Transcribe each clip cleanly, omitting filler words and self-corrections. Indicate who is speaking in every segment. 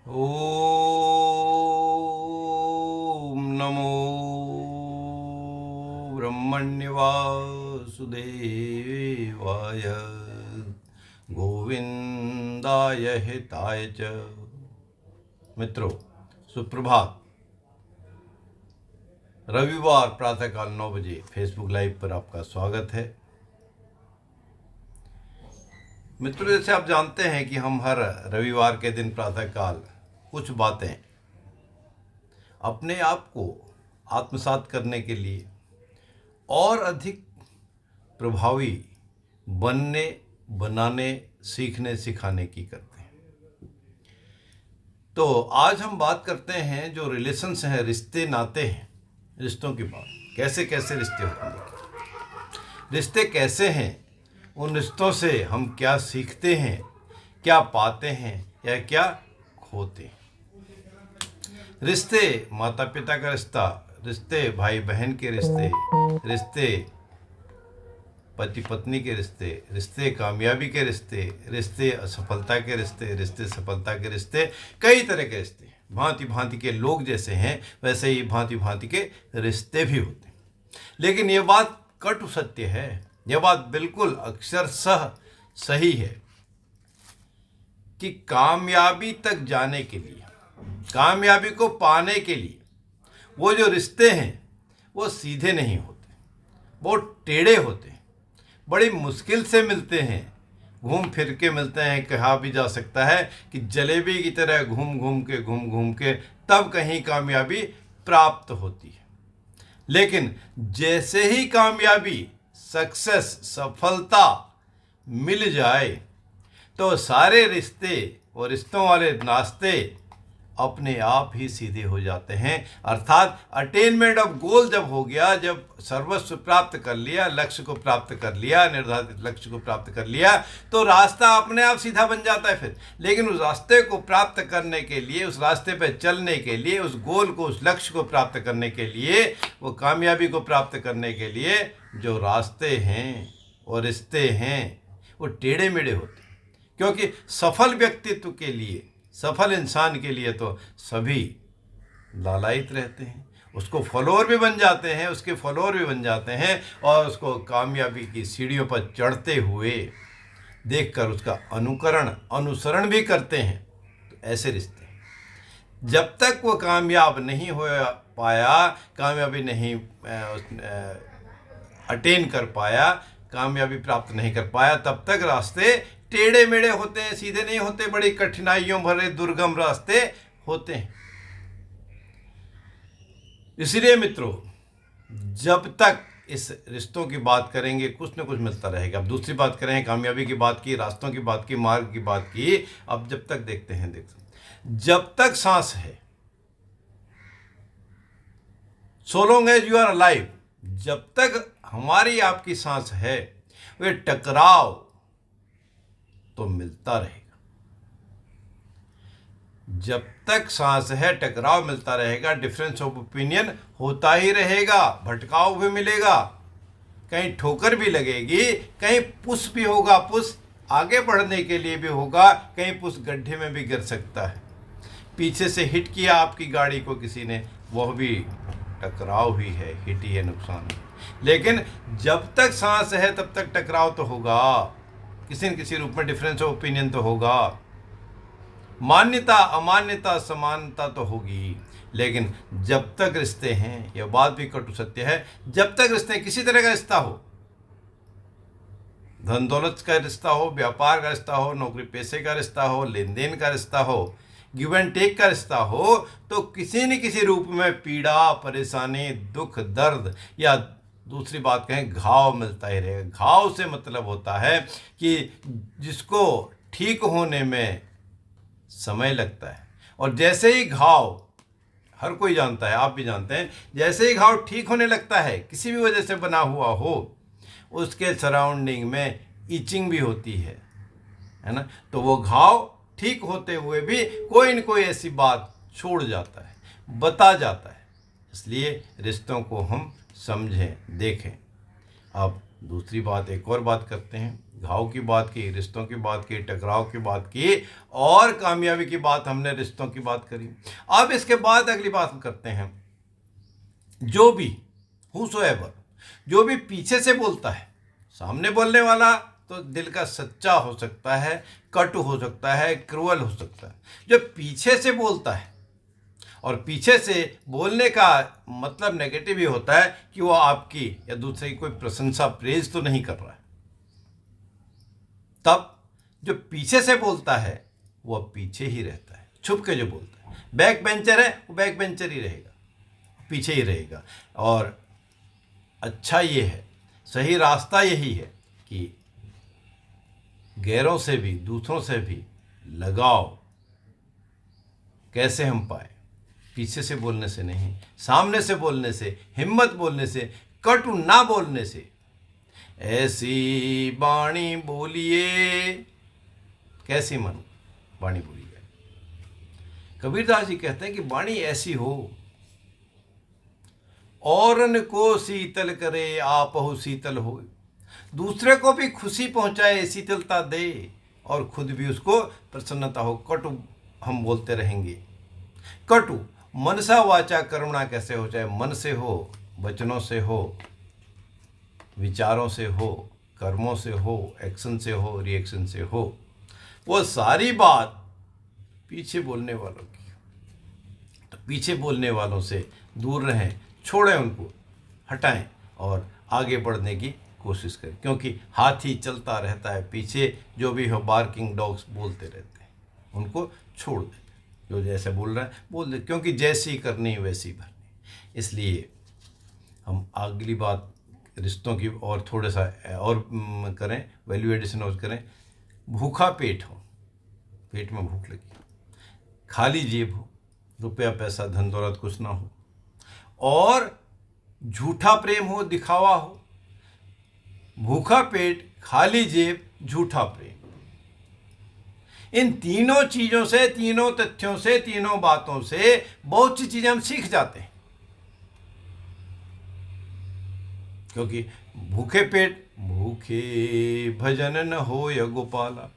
Speaker 1: ओम नमो ब्रह्मण्यवासुदेवाय गोविंदाय हिताय च। मित्रों, सुप्रभात। रविवार प्रातःकाल 9 बजे फेसबुक लाइव पर आपका स्वागत है। मित्रों, जैसे आप जानते हैं कि हम हर रविवार के दिन प्रातःकाल कुछ बातें अपने आप को आत्मसात करने के लिए और अधिक प्रभावी बनाने सीखने सिखाने की करते हैं। तो आज हम बात करते हैं जो रिलेशंस हैं, रिश्ते नाते हैं, रिश्तों की बात। कैसे कैसे रिश्ते होते हैं, रिश्ते कैसे हैं, उन रिश्तों से हम क्या सीखते हैं, क्या पाते हैं या क्या खोते हैं। रिश्ते माता पिता का रिश्ता, रिश्ते भाई बहन के रिश्ते, रिश्ते पति पत्नी के रिश्ते, रिश्ते कामयाबी के रिश्ते, रिश्ते असफलता के रिश्ते, रिश्ते सफलता के रिश्ते, कई तरह के रिश्ते। भांति भांति के लोग जैसे हैं वैसे ही भांति भांति के रिश्ते भी होते हैं। लेकिन ये बात कटु सत्य है, यह बात बिल्कुल अक्षरशः सही है कि कामयाबी तक जाने के लिए, कामयाबी को पाने के लिए वो जो रिश्ते हैं वो सीधे नहीं होते, वो टेढ़े होते हैं, बड़ी मुश्किल से मिलते हैं, घूम फिर के मिलते हैं। कहा भी जा सकता है कि जलेबी की तरह घूम घूम के तब कहीं कामयाबी प्राप्त होती है। लेकिन जैसे ही कामयाबी, सक्सेस, सफलता मिल जाए तो सारे रिश्ते और रिश्तों वाले नाश्ते अपने आप ही सीधे हो जाते हैं। अर्थात अटेनमेंट ऑफ गोल जब हो गया, जब सर्वस्व प्राप्त कर लिया, लक्ष्य को प्राप्त कर लिया, निर्धारित लक्ष्य को प्राप्त कर लिया, तो रास्ता अपने आप सीधा बन जाता है फिर। लेकिन उस रास्ते को प्राप्त करने के लिए, उस रास्ते पर चलने के लिए, उस गोल को, उस लक्ष्य को प्राप्त करने के लिए, वो कामयाबी को प्राप्त करने के लिए जो रास्ते हैं और रिश्ते हैं वो टेढ़े मेढ़े होते हैं। क्योंकि सफल व्यक्तित्व के लिए, सफल इंसान के लिए तो सभी लालायित रहते हैं, उसको फॉलोअर भी बन जाते हैं, उसके फॉलोअर भी बन जाते हैं और उसको कामयाबी की सीढ़ियों पर चढ़ते हुए देखकर उसका अनुसरण भी करते हैं। तो ऐसे रिश्ते, जब तक वो कामयाब नहीं हो पाया, कामयाबी नहीं अटेन कर पाया, कामयाबी प्राप्त नहीं कर पाया, तब तक रास्ते टेढ़े मेढ़े होते हैं, सीधे नहीं होते, बड़ी कठिनाइयों भरे दुर्गम रास्ते होते हैं। इसलिए मित्रों, जब तक इस रिश्तों की बात करेंगे कुछ न कुछ मिलता रहेगा। अब दूसरी बात करें, कामयाबी की बात की, रास्तों की बात की, मार्ग की बात की। अब जब तक देखते हैं, जब तक सांस है, so long as you are alive, जब तक हमारी आपकी सांस है, वे टकराव तो मिलता रहेगा। जब तक सांस है टकराव मिलता रहेगा, डिफरेंस ऑफ ओपिनियन होता ही रहेगा, भटकाव भी मिलेगा, कहीं ठोकर भी लगेगी, कहीं पुश भी होगा, पुश आगे बढ़ने के लिए भी होगा, कहीं पुश गड्ढे में भी गिर सकता है। पीछे से हिट किया आपकी गाड़ी को किसी ने, वह भी टकराव ही है, हिट ही है, नुकसान है। लेकिन जब तक सांस है तब तक टकराव तो होगा, किसी न किसी रूप में डिफरेंस ऑफ ओपिनियन तो होगा, मान्यता अमान्यता समानता तो होगी। लेकिन जब तक रिश्ते हैं, यह बात भी कटु सत्य है, जब तक रिश्ते, किसी तरह का रिश्ता हो, धन दौलत का रिश्ता हो, व्यापार का रिश्ता हो, नौकरी पेशे का रिश्ता हो, लेन देन का रिश्ता हो, गिव एंड टेक का रिश्ता हो, तो किसी न किसी रूप में पीड़ा, परेशानी, दुख, दर्द या दूसरी बात कहें घाव मिलता ही रहेगा। घाव से मतलब होता है कि जिसको ठीक होने में समय लगता है, और जैसे ही घाव, हर कोई जानता है, आप भी जानते हैं, जैसे ही घाव ठीक होने लगता है, किसी भी वजह से बना हुआ हो, उसके सराउंडिंग में इचिंग भी होती है ना। तो वो घाव ठीक होते हुए भी कोई न कोई ऐसी बात छोड़ जाता है, बता जाता है। इसलिए रिश्तों को हम समझें, देखें। अब दूसरी बात, एक और बात करते हैं। घाव की बात की, रिश्तों की बात की, टकराव की बात की, और कामयाबी की बात हमने, रिश्तों की बात करी। अब इसके बाद अगली बात हम करते हैं, जो भी हूसोएवर, जो भी पीछे से बोलता है, सामने बोलने वाला तो दिल का सच्चा हो सकता है, कटु हो सकता है, क्रूअल हो सकता है। जो पीछे से बोलता है, और पीछे से बोलने का मतलब नेगेटिव ही होता है कि वो आपकी या दूसरे की कोई प्रशंसा, प्रेज तो नहीं कर रहा है। तब जो पीछे से बोलता है वो पीछे ही रहता है, छुप के जो बोलता है। बैक बेंचर है, वो बैक बेंचर ही रहेगा, पीछे ही रहेगा। और अच्छा ये है, सही रास्ता यही है कि गैरों से भी, दूसरों से भी लगाव कैसे हम पाए, पीछे से बोलने से नहीं, सामने से बोलने से, हिम्मत बोलने से, कटु ना बोलने से। ऐसी बाणी बोलिए, कैसी मन बाणी बोलिए। कबीरदास जी कहते हैं कि बाणी ऐसी हो, औरन को शीतल करे, आपहु शीतल हो। दूसरे को भी खुशी पहुंचाए, शीतलता दे, और खुद भी उसको प्रसन्नता हो। कटु हम बोलते रहेंगे, कटु मनसा वाचा कर्मणा कैसे हो, चाहे मन से हो, वचनों से हो, विचारों से हो, कर्मों से हो, एक्शन से हो, रिएक्शन से हो, वो सारी बात पीछे बोलने वालों की। तो पीछे बोलने वालों से दूर रहें, छोड़ें उनको, हटाएं और आगे बढ़ने की कोशिश करें। क्योंकि हाथी चलता रहता है, पीछे जो भी हो बार्किंग डॉग्स बोलते रहते हैं, उनको छोड़ दें। जो जैसे बोल रहा है बोल दे, क्योंकि जैसी करनी वैसी भरनी। इसलिए हम अगली बात रिश्तों की और थोड़ा सा और करें, वैल्यू एडिशन और करें। भूखा पेट हो, पेट में भूख लगी, खाली जेब हो, रुपया पैसा धन दौलत कुछ ना हो, और झूठा प्रेम हो, दिखावा हो। भूखा पेट, खाली जेब, झूठा प्रेम, इन तीनों चीजों से, तीनों तथ्यों से, तीनों बातों से बहुत सी चीजें हम सीख जाते हैं। क्योंकि भूखे पेट, भूखे भजन न हो य गोपाला।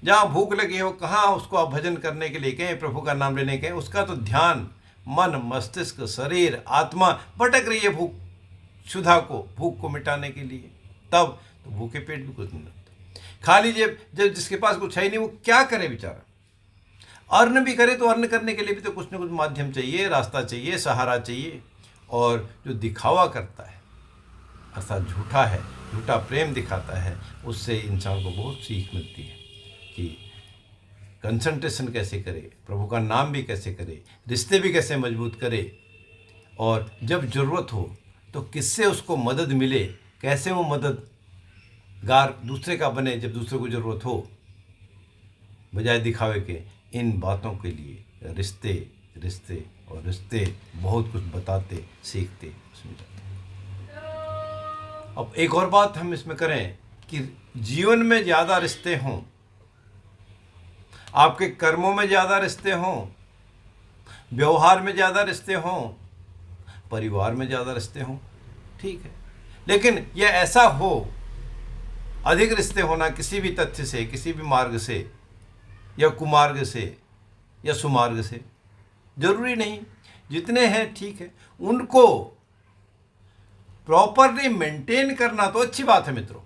Speaker 1: जहां भूख लगी हो, कहाँ उसको आप भजन करने के लिए कहें, प्रभु का नाम लेने के, उसका तो ध्यान, मन, मस्तिष्क, शरीर, आत्मा भटक रही है भूख क्षुधा को, भूख को मिटाने के लिए। तब तो भूखे पेट भी कुछ नहीं लगता। खाली जेब, जब जिसके पास कुछ है ही नहीं, वो क्या करे बेचारा। अर्न भी करे तो अर्न करने के लिए भी तो कुछ न कुछ माध्यम चाहिए, रास्ता चाहिए, सहारा चाहिए। और जो दिखावा करता है, अर्थात झूठा है, झूठा प्रेम दिखाता है, उससे इंसान को बहुत सीख मिलती है कि कंसंट्रेशन कैसे करे, प्रभु का नाम भी कैसे करे, रिश्ते भी कैसे मजबूत करे, और जब ज़रूरत हो तो किससे उसको मदद मिले, कैसे वो मददगार दूसरे का बने जब दूसरे को ज़रूरत हो, बजाय दिखावे के। इन बातों के लिए रिश्ते रिश्ते और रिश्ते बहुत कुछ बताते, सीखते, समझाते। अब एक और बात हम इसमें करें कि जीवन में ज़्यादा रिश्ते हों, आपके कर्मों में ज़्यादा रिश्ते हों, व्यवहार में ज़्यादा रिश्ते हों, परिवार में ज़्यादा रिश्ते हों, ठीक है। लेकिन यह ऐसा हो, अधिक रिश्ते होना किसी भी तथ्य से, किसी भी मार्ग से, या कुमार्ग से या सुमार्ग से, जरूरी नहीं। जितने हैं ठीक है, उनको प्रॉपरली मेंटेन करना तो अच्छी बात है मित्रों।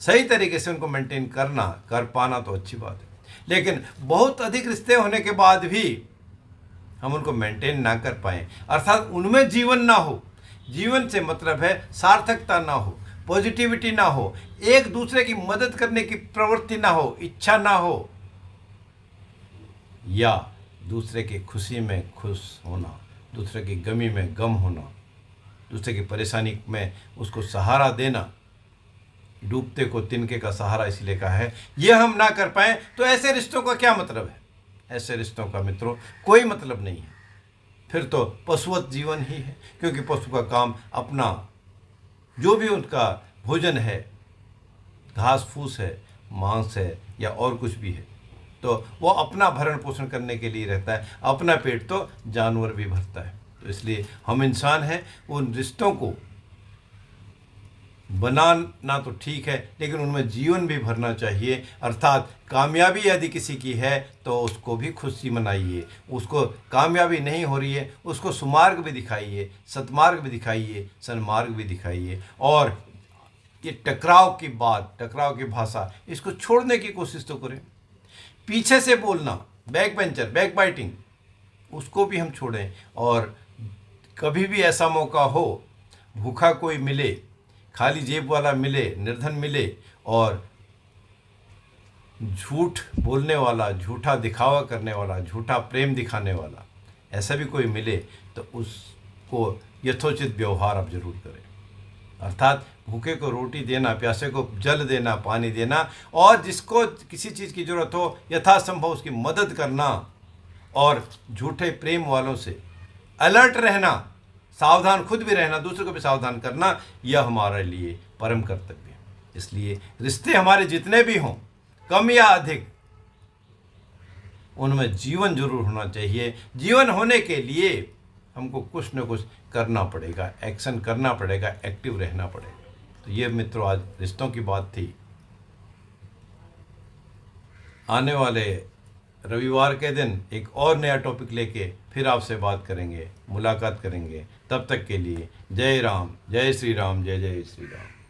Speaker 1: सही तरीके से उनको मेंटेन करना, कर पाना तो अच्छी बात है। लेकिन बहुत अधिक रिश्ते होने के बाद भी हम उनको मेंटेन ना कर पाएं, अर्थात उनमें जीवन ना हो, जीवन से मतलब है सार्थकता ना हो, पॉजिटिविटी ना हो, एक दूसरे की मदद करने की प्रवृत्ति ना हो, इच्छा ना हो, या दूसरे की खुशी में खुश होना, दूसरे की गमी में गम होना, दूसरे की परेशानी में उसको सहारा देना। डूबते को तिनके का सहारा इसलिए कहा है। ये हम ना कर पाए तो ऐसे रिश्तों का क्या मतलब है? ऐसे रिश्तों का मित्रों कोई मतलब नहीं है, फिर तो पशुवत जीवन ही है। क्योंकि पशु का काम अपना जो भी उनका भोजन है, घास फूस है, मांस है या और कुछ भी है, तो वो अपना भरण पोषण करने के लिए रहता है। अपना पेट तो जानवर भी भरता है। तो इसलिए हम इंसान हैं, उन रिश्तों को बनाना तो ठीक है, लेकिन उनमें जीवन भी भरना चाहिए। अर्थात कामयाबी यदि किसी की है तो उसको भी खुशी मनाइए, उसको कामयाबी नहीं हो रही है उसको सुमार्ग भी दिखाइए, सतमार्ग भी दिखाइए, सन्मार्ग भी दिखाइए। और ये टकराव की बात, टकराव की भाषा, इसको छोड़ने की कोशिश तो करें। पीछे से बोलना, बैक बेंचर, बैक बाइटिंग, उसको भी हम छोड़ें। और कभी भी ऐसा मौका हो, भूखा कोई मिले, खाली जेब वाला मिले, निर्धन मिले, और झूठ बोलने वाला, झूठा दिखावा करने वाला, झूठा प्रेम दिखाने वाला, ऐसा भी कोई मिले तो उसको यथोचित व्यवहार आप जरूर करें। अर्थात भूखे को रोटी देना, प्यासे को जल देना, पानी देना, और जिसको किसी चीज़ की ज़रूरत हो यथासंभव उसकी मदद करना। और झूठे प्रेम वालों से अलर्ट रहना, सावधान खुद भी रहना, दूसरे को भी सावधान करना, यह हमारे लिए परम कर्तव्य है। इसलिए रिश्ते हमारे जितने भी हों, कम या अधिक, उनमें जीवन जरूर होना चाहिए। जीवन होने के लिए हमको कुछ न कुछ करना पड़ेगा, एक्शन करना पड़ेगा, एक्टिव रहना पड़ेगा। तो ये मित्रों आज रिश्तों की बात थी। आने वाले रविवार के दिन एक और नया टॉपिक लेके फिर आपसे बात करेंगे, मुलाकात करेंगे। तब तक के लिए जय राम, जय श्री राम, जय जय श्री राम।